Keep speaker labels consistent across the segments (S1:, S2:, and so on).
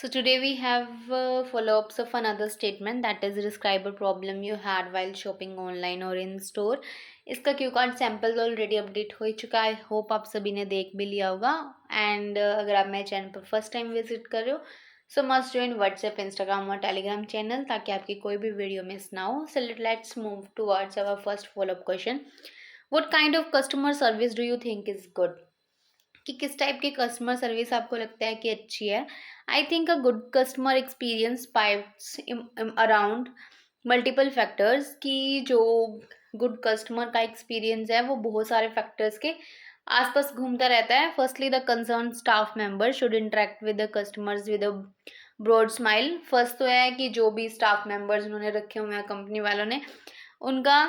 S1: So today we have follow-ups of another statement, that is describe a problem you had while shopping online or in store. इसका Q card sample already update हो ही चुका है। Hope आप सभी ने देख भी लिया होगा। एंड अगर आप मेरे चैनल पर फर्स्ट टाइम विजिट कर रहे हो so must join WhatsApp, Instagram और टेलीग्राम चैनल ताकि आपकी कोई भी वीडियो मिस ना हो। So let's move towards our first followup question. What kind of customer service do you think is good? कि किस टाइप की कस्टमर सर्विस आपको लगता है कि अच्छी है। I think a good customer experience pipes around multiple factors. कि जो गुड कस्टमर का एक्सपीरियंस है वो बहुत सारे फैक्टर्स के आसपास घूमता रहता है। Firstly the concern staff member should interact with the customers with a broad smile. First तो है कि जो भी स्टाफ मेंबर्स उन्होंने रखे हुए हैं कंपनी वालों ने, उनका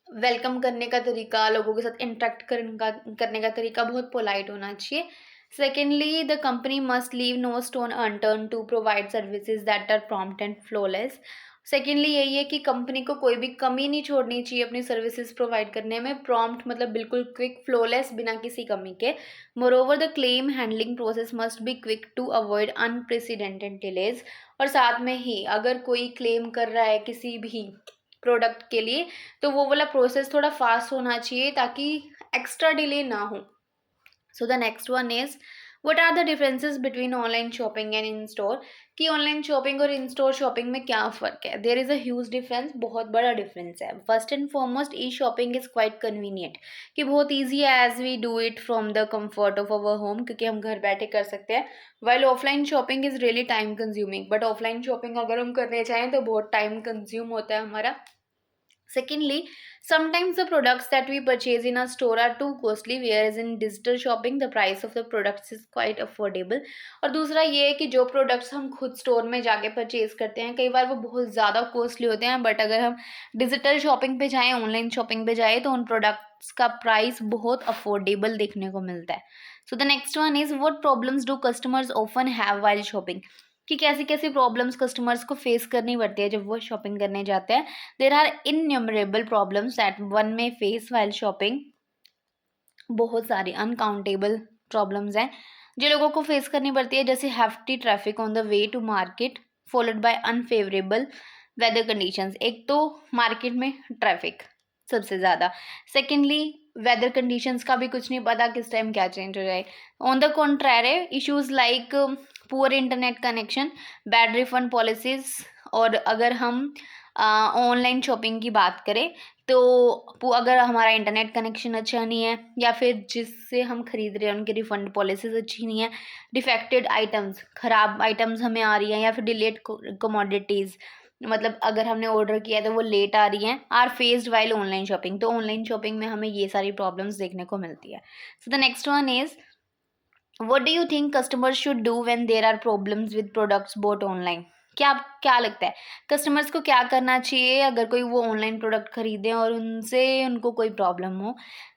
S1: वेलकम करने का तरीका, लोगों के साथ इंटरेक्ट करने का तरीका बहुत पोलाइट होना चाहिए। Secondly the company must leave no stone unturned to provide services that are prompt and flawless. Secondly यही है कि कंपनी को कोई भी कमी नहीं छोड़नी चाहिए अपनी सर्विसेज प्रोवाइड करने में। प्रॉम्प्ट मतलब बिल्कुल क्विक, फ्लॉलेस बिना किसी कमी के। Moreover the claim handling process must be quick to avoid unprecedented delays. और साथ में ही अगर कोई क्लेम कर रहा है किसी भी प्रोडक्ट के लिए तो वो वाला प्रोसेस थोड़ा फास्ट होना चाहिए ताकि एक्स्ट्रा डिले ना हो। So the next one is what are the differences between online shopping and in store? कि ऑनलाइन शॉपिंग और इन स्टोर शॉपिंग में क्या फ़र्क है? There is a huge difference, बहुत बड़ा डिफरेंस है। First and foremost e shopping is quite convenient. कि बहुत ईजी है as we do it from the comfort of our home, क्योंकि हम घर बैठे कर सकते हैं। While offline shopping is really time consuming, but offline shopping अगर हम करने चाहें तो बहुत टाइम कंज्यूम होता है हमारा। Secondly, sometimes the products that we purchase in a store are too costly, whereas in digital shopping the price of the products is quite affordable. और दूसरा ये है कि जो प्रोडक्ट्स हम खुद स्टोर में जाके परचेज करते हैं कई बार वो बहुत ज़्यादा कॉस्टली होते हैं, बट अगर हम डिजिटल शॉपिंग पे जाएँ, ऑनलाइन शॉपिंग पे जाएँ तो उन प्रोडक्ट्स का प्राइस बहुत अफोर्डेबल देखने को मिलता है। So the next one is what problems do customers often have while shopping? कि कैसी कैसी प्रॉब्लम्स कस्टमर्स को फेस करनी पड़ती है जब वो शॉपिंग करने जाते हैं। There are innumerable problems that one may face while shopping. बहुत सारी अनकाउंटेबल प्रॉब्लम्स हैं जो लोगों को फेस करनी पड़ती है, जैसे hefty traffic on the way to market followed by unfavourable weather conditions. एक तो मार्केट में ट्रैफिक सबसे ज़्यादा। सेकेंडली वेदर कंडीशंस का भी कुछ नहीं पता किस टाइम क्या चेंज हो जाए। On the contrary issues like poor internet connection, bad refund policies. और अगर हम ऑनलाइन शॉपिंग की बात करें तो अगर हमारा इंटरनेट कनेक्शन अच्छा नहीं है या फिर जिससे हम खरीद रहे हैं उनकी रिफंड पॉलिसीज अच्छी नहीं है, डिफेक्टेड आइटम्स, ख़राब आइटम्स हमें आ रही हैं, या फिर डिलेड कमोडिटीज़, मतलब अगर हमने ऑर्डर किया है तो वो लेट आ रही हैं, are faced while online shopping. तो ऑनलाइन शॉपिंग में हमें ये सारी प्रॉब्लम्स देखने को मिलती है। So the next one is what do you think customers should do when there are problems with products bought online? क्या लगता है कस्टमर्स को क्या करना चाहिए अगर कोई वो ऑनलाइन प्रोडक्ट खरीदें और उनसे उनको कोई प्रॉब्लम हो?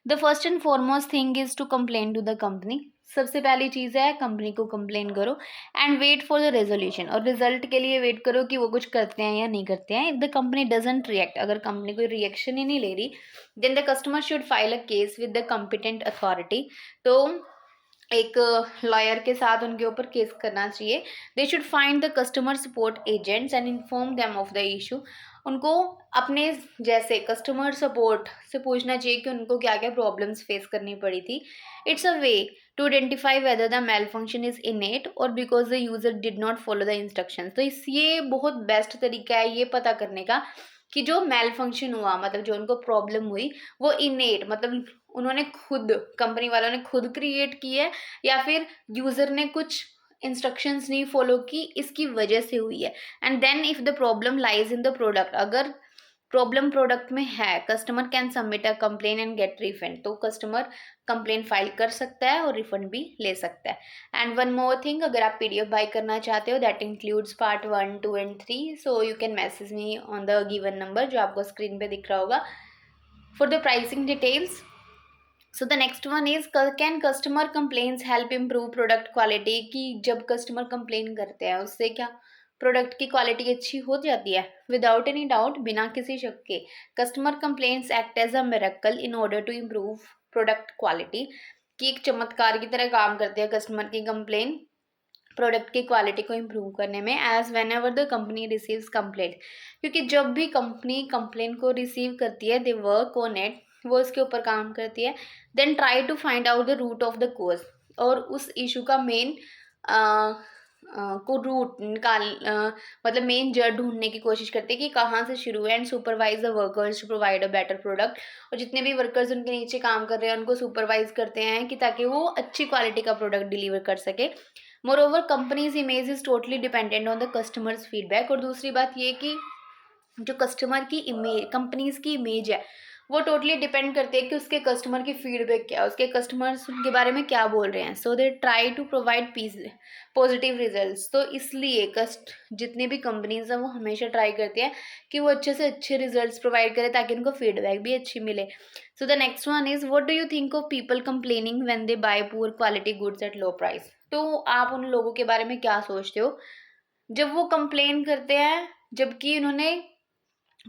S1: The first and foremost thing is to complain to the company. सबसे पहली चीज़ है कंपनी को कंप्लेन करो and wait for the resolution. और रिजल्ट के लिए वेट करो कि वो कुछ करते हैं या नहीं करते हैं। If the company doesn't react, अगर कंपनी कोई रिएक्शन ही नहीं ले रही, then the customer should file a case with the competent authority. तो एक लॉयर के साथ उनके ऊपर केस करना चाहिए। They should find the customer support agents and inform them of the issue. उनको अपने जैसे कस्टमर सपोर्ट से पूछना चाहिए कि उनको क्या क्या प्रॉब्लम्स फेस करनी पड़ी थी। It's a way to identify whether the mail function is innate और because the user did not follow the instructions. तो इस ये बहुत बेस्ट तरीका है ये पता करने का कि जो मेल फंक्शन हुआ, मतलब जो उनको प्रॉब्लम हुई, वो इनेट मतलब उन्होंने खुद, कंपनी वालों ने खुद क्रिएट की है या फिर यूज़र ने कुछ इंस्ट्रक्शंस नहीं फॉलो की, इसकी वजह से हुई है। And then if the problem lies in the product, अगर प्रॉब्लम प्रोडक्ट में है, customer can submit a complain and get refund. तो कस्टमर कंप्लेन फाइल कर सकता है और रिफंड भी ले सकता है। एंड वन मोर थिंग, अगर आप पीडीएफ बाय करना चाहते हो that includes part 1, 2 and 3, so you can message me on the given number जो आपको स्क्रीन पे दिख रहा होगा for the pricing details. So the next one is can customer complaints help improve product quality? कि जब कस्टमर कंप्लेन करते हैं उससे क्या प्रोडक्ट की क्वालिटी अच्छी हो जाती है? विदाउट एनी डाउट, बिना किसी शक के, customer complaints act as a miracle in order to improve product quality. कि एक चमत्कार की तरह काम करते हैं कस्टमर की कंप्लेन प्रोडक्ट की क्वालिटी को इम्प्रूव करने में as whenever the company receives complaint, क्योंकि जब भी कंपनी कंप्लेंट को रिसीव करती है दे वर्क ऑन इट, वो इसके ऊपर काम करती है, then try to find out the root of the cause, और उस इशू का मेन को रूट निकाल मतलब मेन जड़ ढूंढने की कोशिश करते हैं कि कहाँ से शुरू है, and supervise the workers to provide a better product, और जितने भी वर्कर्स उनके नीचे काम कर रहे हैं उनको सुपरवाइज करते हैं कि ताकि वो अच्छी क्वालिटी का प्रोडक्ट डिलीवर कर सके। Moreover companies image is totally dependent on the customers feedback, और दूसरी बात ये कि जो कस्टमर की इमेज, कंपनीज की इमेज है, वो टोटली डिपेंड करती है कि उसके कस्टमर की फीडबैक क्या है, उसके कस्टमर्स उनके बारे में क्या बोल रहे हैं। So they try to provide positive results. तो इसलिए जितनी भी कंपनीज हैं वो हमेशा ट्राई करती है कि वो अच्छे से अच्छे रिजल्ट्स प्रोवाइड करें ताकि उनको फीडबैक भी अच्छी मिले। सो the next one is what do you think of people complaining when they bye poor quality goods at low price. तो आप उन लोगों के बारे में क्या सोचते हो जब वो कंप्लेन करते हैं जबकि उन्होंने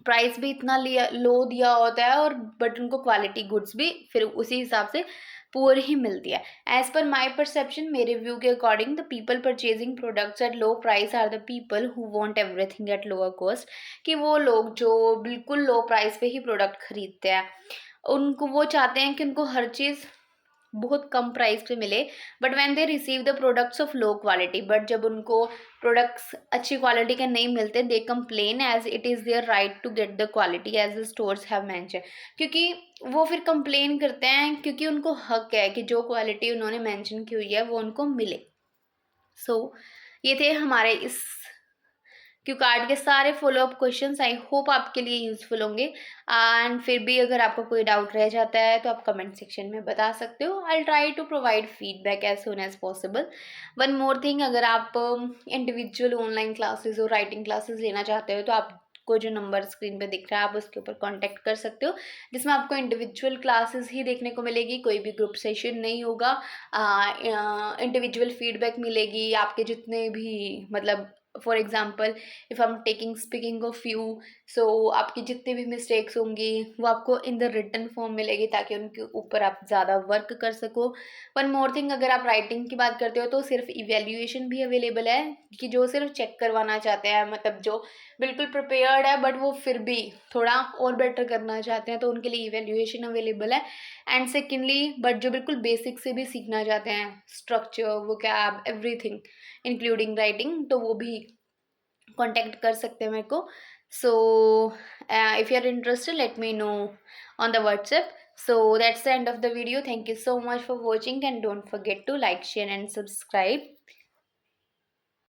S1: प्राइस भी इतना लिया लो दिया होता है, और बट उनको क्वालिटी गुड्स भी फिर उसी हिसाब से पुअर ही मिलती है। एज पर माई परसेप्शन, मेरे व्यू के according, the people purchasing products at low price are the people who want everything at lower cost, कि वो लोग जो बिल्कुल लो प्राइस पे ही प्रोडक्ट खरीदते हैं, उनको वो चाहते हैं कि उनको हर चीज़ बहुत कम प्राइस पे मिले, but when they receive the products of low quality, but जब उनको प्रोडक्ट्स अच्छी क्वालिटी के नहीं मिलते they complain as it is their right to get the quality as the stores have mention, क्योंकि वो फिर कंप्लेन करते हैं क्योंकि उनको हक है कि जो क्वालिटी उन्होंने मेंशन की हुई है वो उनको मिले। सो ये थे हमारे इस क्यू कार्ड के सारे फॉलोअप क्वेश्चंस। आई होप आपके लिए यूजफुल होंगे, एंड फिर भी अगर आपको कोई डाउट रह जाता है तो आप कमेंट सेक्शन में बता सकते हो। I try to provide feedback as soon as possible. One more thing, अगर आप इंडिविजुअल ऑनलाइन क्लासेस और राइटिंग क्लासेस लेना चाहते हो तो आपको जो नंबर स्क्रीन पे दिख रहा है आप उसके ऊपर कांटेक्ट कर सकते हो, जिसमें आपको इंडिविजुअल क्लासेस ही देखने को मिलेगी, कोई भी ग्रुप सेशन नहीं होगा। इंडिविजुअल फीडबैक मिलेगी आपके जितने भी, मतलब for example if I am taking speaking of you, so आपकी जितनी भी मिस्टेक्स होंगी वो आपको इन द रिटन फॉर्म मिलेगी ताकि उनके ऊपर आप ज़्यादा वर्क कर सको। वन मोर थिंग, अगर आप राइटिंग की बात करते हो तो सिर्फ इवेल्यूएशन भी अवेलेबल है, कि जो सिर्फ चेक करवाना चाहते हैं, मतलब जो बिल्कुल प्रिपेयर्ड है बट वो फिर भी थोड़ा और बेटर करना चाहते हैं तो उनके लिए इवेल्यूएशन अवेलेबल है। एंड सेकेंडली, बट जो बिल्कुल बेसिक से भी सीखना चाहते हैं, structure, vocab, everything including writing, तो वो भी कांटेक्ट कर सकते हैं मेरे को। So if you are interested let me know on the WhatsApp. So that's the end of the video. Thank you so much for watching, and don't forget to like, share and subscribe.